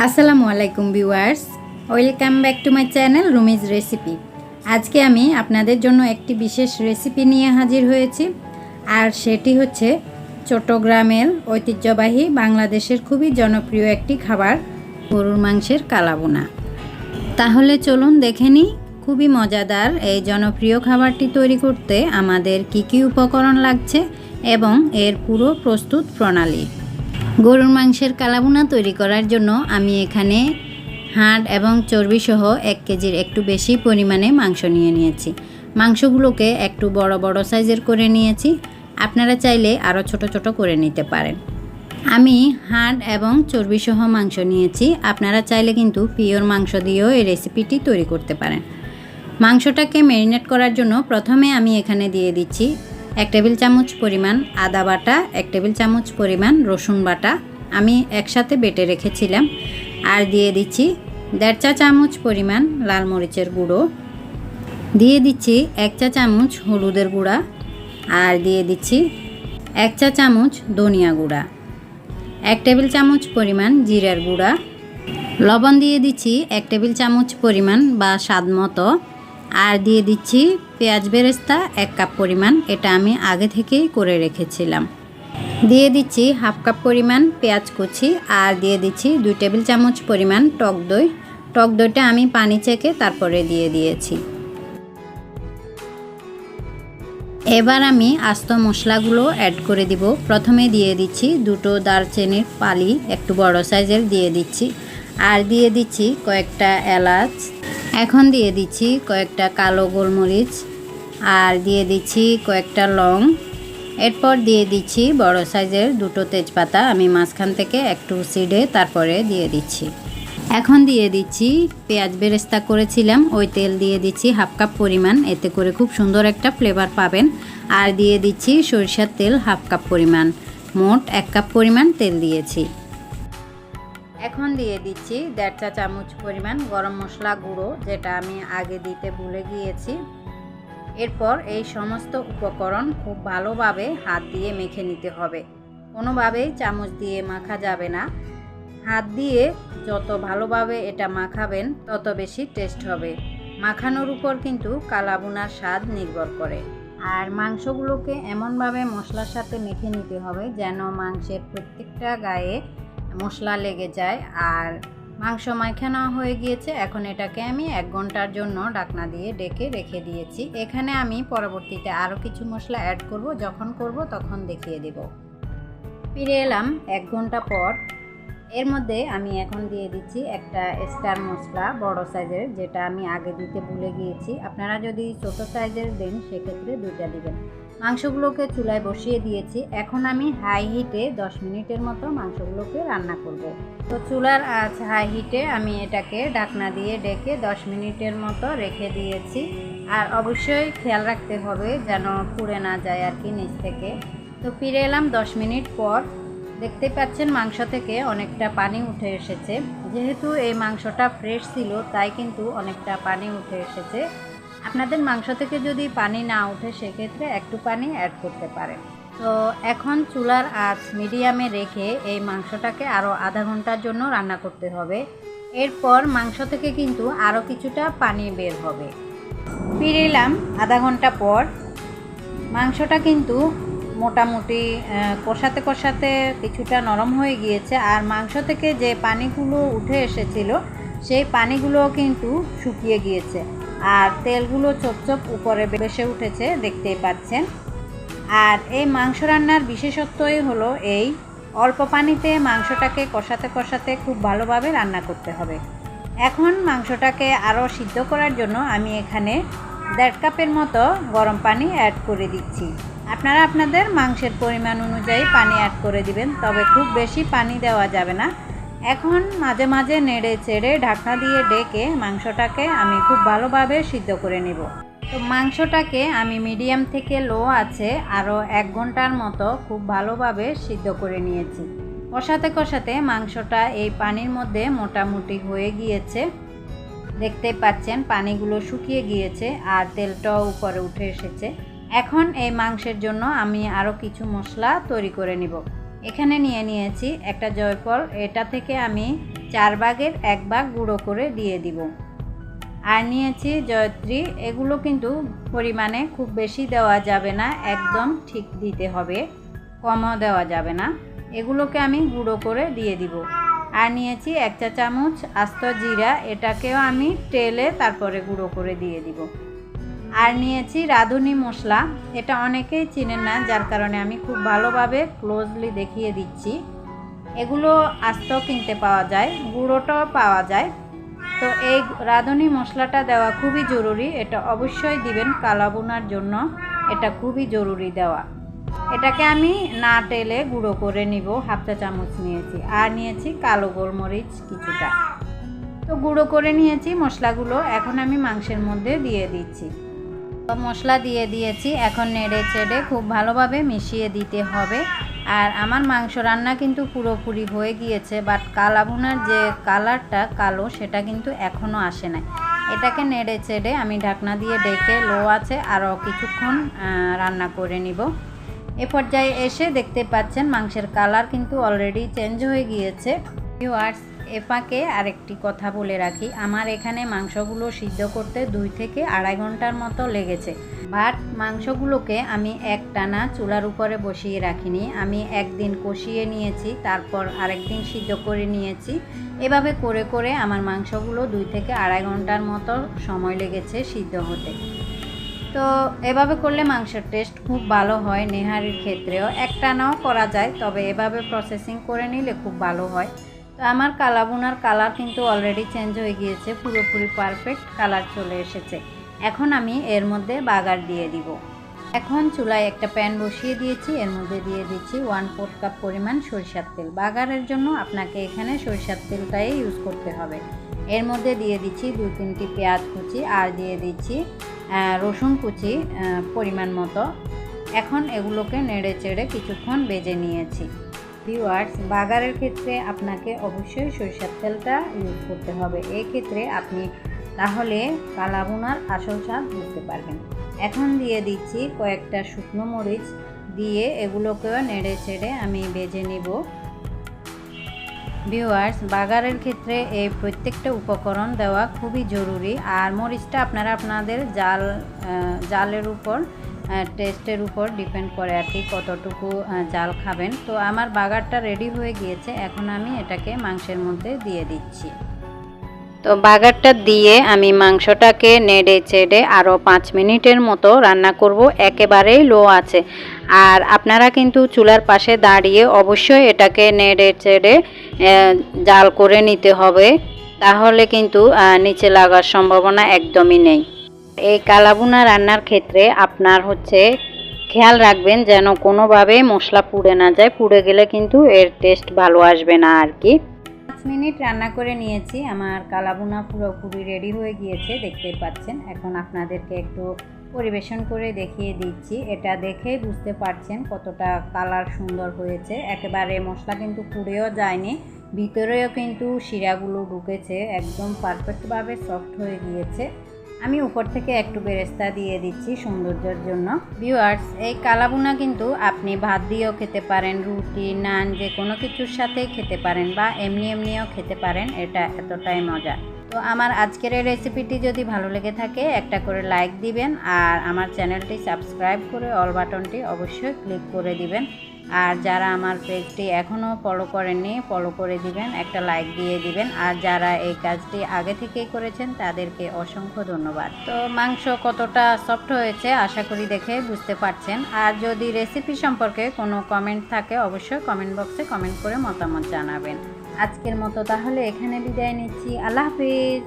আসসালামু আলাইকুম viewers, welcome back to my channel Rumi's recipe. আজকে আমি আপনাদের জন্য একটি বিশেষ রেসিপি নিয়ে হাজির হয়েছি, আর সেটি হচ্ছে চট্টগ্রামের ঐতিহ্যবাহী বাংলাদেশের খুবই জনপ্রিয় একটি খাবার, গরুর মাংসের কালাভুনা। তাহলে চলুন দেখে নিই খুবই মজাদার এই জনপ্রিয় খাবারটি তৈরি করতে আমাদের কী কী উপকরণ লাগছে এবং এর পুরো প্রস্তুত প্রণালী। গরুর মাংসের কালাভুনা তৈরি করার জন্য আমি এখানে হাড় এবং চর্বি সহ 1 কেজির একটু বেশি পরিমাণে মাংস নিয়ে নিয়েছি। মাংসগুলোকে একটু বড় বড় সাইজের করে নিয়েছি, আপনারা চাইলে আরও ছোট ছোট করে নিতে পারেন। আমি হাড় এবং চর্বি সহ মাংস নিয়েছি, আপনারা চাইলে কিন্তু পিওর মাংস দিয়েও এই রেসিপিটি তৈরি করতে পারেন। মাংসটাকে ম্যারিনেট করার জন্য প্রথমে আমি এখানে দিয়ে দিচ্ছি 1 টেবিল চামচ পরিমাণ আদা বাটা, 1 টেবিল চামচ পরিমাণ রসুন বাটা আমি একসাথে বেটে রেখেছিলাম, আর দিয়ে দিচ্ছি 1.5 চা চামচ পরিমাণ লাল মরিচের গুঁড়ো, দিয়ে দিচ্ছি 1 চা চামচ হলুদের গুঁড়া, আর দিয়ে দিচ্ছি 1 চা চামচ ধনিয়া গুঁড়া, 1 টেবিল চামচ পরিমাণ জিরার গুঁড়া, লবণ দিয়ে দিচ্ছি 1 টেবিল চামচ পরিমাণ বা স্বাদ মতো, আর দিয়ে দিচ্ছি পেঁয়াজ বেরেস্তা 1 কাপ পরিমাণ, এটা আমি আগে থেকেই করে রেখেছিলাম। দিয়ে দিচ্ছি 1/2 কাপ পরিমাণ পেঁয়াজ কুচি, আর দিয়ে দিচ্ছি 2 টেবিল চামচ পরিমাণ টক দই। টক দইটা আমি পানি ছেঁকে তারপরে দিয়ে দিয়েছি। এবার আমি আস্ত মশলাগুলো অ্যাড করে দিব। প্রথমে দিয়ে দিচ্ছি 2টো দারচিনির পালি, একটু বড় সাইজের দিয়ে দিচ্ছি, আর দিয়ে দিচ্ছি কয়েকটা এলাচ, এখন দিয়ে দিচ্ছি কয়েকটা কালো গোলমরিচ, আর দিয়ে দিচ্ছি কয়েকটা লং, এরপর দিয়ে দিচ্ছি বড় সাইজের 2টো তেজপাতা আমি মাঝখান থেকে একটু ছিঁড়ে তারপরে দিয়ে দিচ্ছি। এখন দিয়ে দিচ্ছি পেঁয়াজ বেরেস্তা করেছিলাম, ওই তেল দিয়ে দিচ্ছি 1/2 কাপ পরিমাণ, এতে করে খুব সুন্দর একটা ফ্লেভার পাবেন। আর দিয়ে দিচ্ছি সরিষার তেল 1/2 কাপ পরিমাণ, মোট 1 কাপ পরিমাণ তেল দিয়েছি। এখন দিয়ে দিচ্ছি 1.5 চা চামচ পরিমাণ গরম মশলা গুঁড়ো, যেটা আমি আগে দিতে ভুলে গিয়েছি। এরপর এই সমস্ত উপকরণ খুব ভালোভাবে হাত দিয়ে মেখে নিতে হবে, কোনোভাবেই চামচ দিয়ে মাখা যাবে না। হাত দিয়ে যত ভালোভাবে এটা মাখাবেন তত বেশি টেস্ট হবে। মাখানোর উপর কিন্তু কালাভুনার স্বাদ নির্ভর করে। আর মাংসগুলোকে এমনভাবে মশলার সাথে মেখে নিতে হবে যেন মাংসের প্রত্যেকটা গায়ে মশলা লেগে যায়। আর মাংস মাখানো হয়ে গিয়েছে, এখন এটাকে আমি 1 ঘন্টার জন্য ঢাকনা দিয়ে ঢেকে রেখে দিয়েছি। এখানে আমি পরবর্তীতে আরও কিছু মশলা অ্যাড করব, যখন করব তখন দেখিয়ে দেব। ফিরে এলাম 1 ঘন্টা পর। এর মধ্যে আমি এখন দিয়ে দিচ্ছি একটা স্টার মশলা বড় সাইজের, যেটা আমি আগে দিতে ভুলে গিয়েছি। আপনারা যদি ছোট সাইজের দেন সেক্ষেত্রে 2টা দিবেন। মাংসগুলোকে চুলায় বসিয়ে দিয়েছি, এখন আমি হাই হিটে 10 মিনিটের মতো মাংসগুলোকে রান্না করব। তো চুলার আঁচ হাই হিটে আমি এটাকে ঢাকনা দিয়ে ঢেকে 10 মিনিটের মতো রেখে দিয়েছি। আর অবশ্যই খেয়াল রাখতে হবে যেন পুড়ে না যায় আর কি নিচ থেকে। তো ফিরে এলাম 10 মিনিট পর। দেখতে পাচ্ছেন মাংস থেকে অনেকটা পানি উঠে এসেছে। যেহেতু এই মাংসটা ফ্রেশ ছিল তাই কিন্তু অনেকটা পানি উঠে এসেছে। আপনাদের মাংস থেকে যদি পানি না উঠে সেক্ষেত্রে একটু পানি অ্যাড করতে পারেন। তো এখন চুলার আঁচ মিডিয়ামে রেখে এই মাংসটাকে আরও আধা ঘন্টার জন্য রান্না করতে হবে। এরপর মাংস থেকে কিন্তু আরও কিছুটা পানি বের হবে। ফিরে এলাম আধা ঘন্টা পর। মাংসটা কিন্তু মোটামুটি কষাতে কষাতে কিছুটা নরম হয়ে গিয়েছে, আর মাংস থেকে যে পানিগুলো উঠে এসেছিল সেই পানিগুলো কিন্তু শুকিয়ে গিয়েছে, আর তেলগুলো চপ চপ উপরে ভেসে উঠেছে, দেখতেই পাচ্ছেন। আর এই মাংস রান্নার বিশেষত্বই হলো এই অল্প পানিতে মাংসটাকে কষাতে কষাতে খুব ভালোভাবে রান্না করতে হবে। এখন মাংসটাকে আরও সিদ্ধ করার জন্য আমি এখানে 1.5 কাপের মতো গরম পানি অ্যাড করে দিচ্ছি। আপনারা আপনাদের মাংসের পরিমাণ অনুযায়ী পানি অ্যাড করে দিবেন, তবে খুব বেশি পানি দেওয়া যাবে না। এখন মাঝে মাঝে নেড়ে চেড়ে ঢাকনা দিয়ে ঢেকে মাংসটাকে আমি খুব ভালোভাবে সিদ্ধ করে নেব। তো মাংসটাকে আমি মিডিয়াম থেকে লো আছে আরও 1 ঘন্টার মতো খুব ভালোভাবে সিদ্ধ করে নিয়েছি। কষাতে কষাতে মাংসটা এই পানির মধ্যে মোটামুটি হয়ে গিয়েছে, দেখতে পাচ্ছেন পানিগুলো শুকিয়ে গিয়েছে আর তেলটাও উপরে উঠে এসেছে। এখন এই মাংসের জন্য আমি আরও কিছু মশলা তৈরি করে নিব। এখানে নিয়ে নিয়েছি একটা জয়ফল, এটা থেকে আমি 4 ভাগের 1 ভাগ গুঁড়ো করে দিয়ে দিব। আর নিয়েছি জয়ত্রী, এগুলো কিন্তু পরিমাণে খুব বেশি দেওয়া যাবে না, একদম ঠিক দিতে হবে, কমও দেওয়া যাবে না। এগুলোকে আমি গুঁড়ো করে দিয়ে দিব। আর নিয়েছি 1 চা চামচ আস্ত জিরা, এটাকেও আমি তেলে তারপরে গুঁড়ো করে দিয়ে দিব। আর নিয়েছি রাঁধুনি মশলা, এটা অনেকেই চিনেন না, যার কারণে আমি খুব ভালোভাবে ক্লোজলি দেখিয়ে দিচ্ছি। এগুলো আস্ত কিনতে পাওয়া যায়, গুঁড়োটাও পাওয়া যায়। তো এই রাঁধুনি মশলাটা দেওয়া খুবই জরুরি, এটা অবশ্যই দিবেন কালাভুনার জন্য, এটা খুবই জরুরি দেওয়া। এটাকে আমি না টেলে গুঁড়ো করে নিব, 1/2 চা চামচ নিয়েছি। আর নিয়েছি কালো গোলমরিচ কিছুটা। তো গুঁড়ো করে নিয়েছি মশলাগুলো, এখন আমি মাংসের মধ্যে দিয়ে দিচ্ছি। তো মশলা দিয়ে দিয়েছি, এখন নেড়ে চেড়ে খুব ভালোভাবে মিশিয়ে দিতে হবে। আর আমার মাংস রান্না কিন্তু পুরোপুরি হয়ে গিয়েছে, বাট কালাভুনার যে কালারটা কালো সেটা কিন্তু এখনও আসে নাই। এটাকে নেড়ে চেড়ে আমি ঢাকনা দিয়ে ডেকে লো আছে আরও কিছুক্ষণ রান্না করে নিব। এ পর্যায়ে এসে দেখতে পাচ্ছেন মাংসের কালার কিন্তু অলরেডি চেঞ্জ হয়ে গিয়েছে। ভিউয়ার্স, এ ফাঁকে আরেকটি কথা বলে রাখি, আমার এখানে মাংসগুলো সিদ্ধ করতে 2 থেকে 2.5 ঘন্টার মতো লেগেছে। বাট মাংসগুলোকে আমি একটানা চুলার উপরে বসিয়ে রাখিনি, আমি একদিন কষিয়ে নিয়েছি, তারপর আরেকদিন সিদ্ধ করে নিয়েছি। এভাবে করে করে আমার মাংসগুলো 2 থেকে 2.5 ঘন্টার মতো সময় লেগেছে সিদ্ধ হতে। তো এভাবে করলে মাংসের টেস্ট খুব ভালো হয়, নেহারির ক্ষেত্রেও একটানাও করা যায়, তবে এভাবে প্রসেসিং করে নিলে খুব ভালো হয়। তো আমার কালাভুনার কালার কিন্তু অলরেডি চেঞ্জ হয়ে গিয়েছে, পুরোপুরি পারফেক্ট কালার চলে এসেছে। এখন আমি এর মধ্যে বাগার দিয়ে দিব। এখন চুলায় একটা প্যান বসিয়ে দিয়েছি, এর মধ্যে দিয়ে দিচ্ছি 1/4 কাপ পরিমাণ সরিষার তেল। বাগারের জন্য আপনাকে এখানে সরিষার তেলটাই ইউজ করতে হবে। এর মধ্যে দিয়ে দিচ্ছি 2-3টি পেঁয়াজ কুচি, আর দিয়ে দিচ্ছি রসুন কুচি পরিমাণ মতো। এখন এগুলোকে নেড়ে চেড়ে কিছুক্ষণ ভেজে নিয়েছি। ভিউয়ার্স, বাগারের ক্ষেত্রে আপনাকে অবশ্যই সরিষার তেলটা ইউজ করতে হবে, এই ক্ষেত্রে আপনি তাহলে কালাভুনার আসল স্বাদ বুঝতে পারবেন। এখন দিয়ে দিচ্ছি কয়েকটা শুকনো মরিচ, দিয়ে এগুলোকেও নেড়ে চেড়ে আমি ভেজে নিব। ভিউয়ার্স, বাগারের ক্ষেত্রে এই প্রত্যেকটা উপকরণ দেওয়া খুবই জরুরি। আর মরিচটা আপনারা আপনাদের জালের উপর, টেস্টের উপর ডিপেন্ড করে আর কি, কতটুকু জাল খাবেন। তো আমার বাগারটা রেডি হয়ে গিয়েছে, এখন আমি এটাকে মাংসের মধ্যে দিয়ে দিচ্ছি। তো বাগারটা দিয়ে আমি মাংসটাকে নেড়ে চেড়ে আরও 5 মিনিটের মতো রান্না করব, একেবারেই লো আছে। আর আপনারা কিন্তু চুলার পাশে দাঁড়িয়ে অবশ্যই এটাকে নেড়ে চেড়ে জাল করে নিতে হবে, তাহলে কিন্তু নিচে লাগার সম্ভাবনা একদমই নেই। এই কালাভুনা রান্নার ক্ষেত্রে আপনার খেয়াল রাখবেন যেন কোনোভাবে মশলা পুড়ে না যায়, পুড়ে গেলে কিন্তু এর টেস্ট ভালো আসবে না আর কি। 5 মিনিট রান্না করে নিয়েছি, আমার কালাভুনা পুরোপুরি রেডি হয়ে গিয়েছে, দেখতেই পাচ্ছেন। এখন আপনাদেরকে একটু পরিবেশন করে দেখিয়ে দিচ্ছি, এটা দেখে বুঝতে পারছেন কতটা কালার সুন্দর হয়েছে। একেবারে মশলা কিন্তু পুড়েও যায়নি, ভিতরেও কিন্তু শিরাগুলো ঢুকেছে, একদম পারফেক্টভাবে সফট হয়ে গিয়েছে। আমি উপর থেকে একটু বেরেস্তা দিয়ে দিচ্ছি সৌন্দর্যের জন্য। ভিউয়ার্স, এই কালাভুনা কিন্তু আপনি ভাত দিয়েও খেতে পারেন, রুটি, নান, যে কোনো কিছুর সাথেই খেতে পারেন, বা এমনিও খেতে পারেন, এটা এতটাই মজা। তো আমার আজকের এই রেসিপিটি যদি ভালো লেগে থাকে একটা করে লাইক দিবেন, আর আমার চ্যানেলটি সাবস্ক্রাইব করে অল বাটনটি অবশ্যই ক্লিক করে দিবেন। আর যারা আমার পেজটি এখনও ফলো করেননি, ফলো করে দিবেন, একটা লাইক দিয়ে দিবেন। আর যারা এই কাজটি আগে থেকেই করেছেন তাদেরকে অসংখ্য ধন্যবাদ। তো মাংস কতটা সফট হয়েছে আশা করি দেখে বুঝতে পারছেন। আর যদি রেসিপি সম্পর্কে কোনো কমেন্ট থাকে অবশ্যই কমেন্ট বক্সে কমেন্ট করে মতামত জানাবেন। আজকের মতো তাহলে এখানে বিদায় নিচ্ছি। আল্লাহ হাফিজ।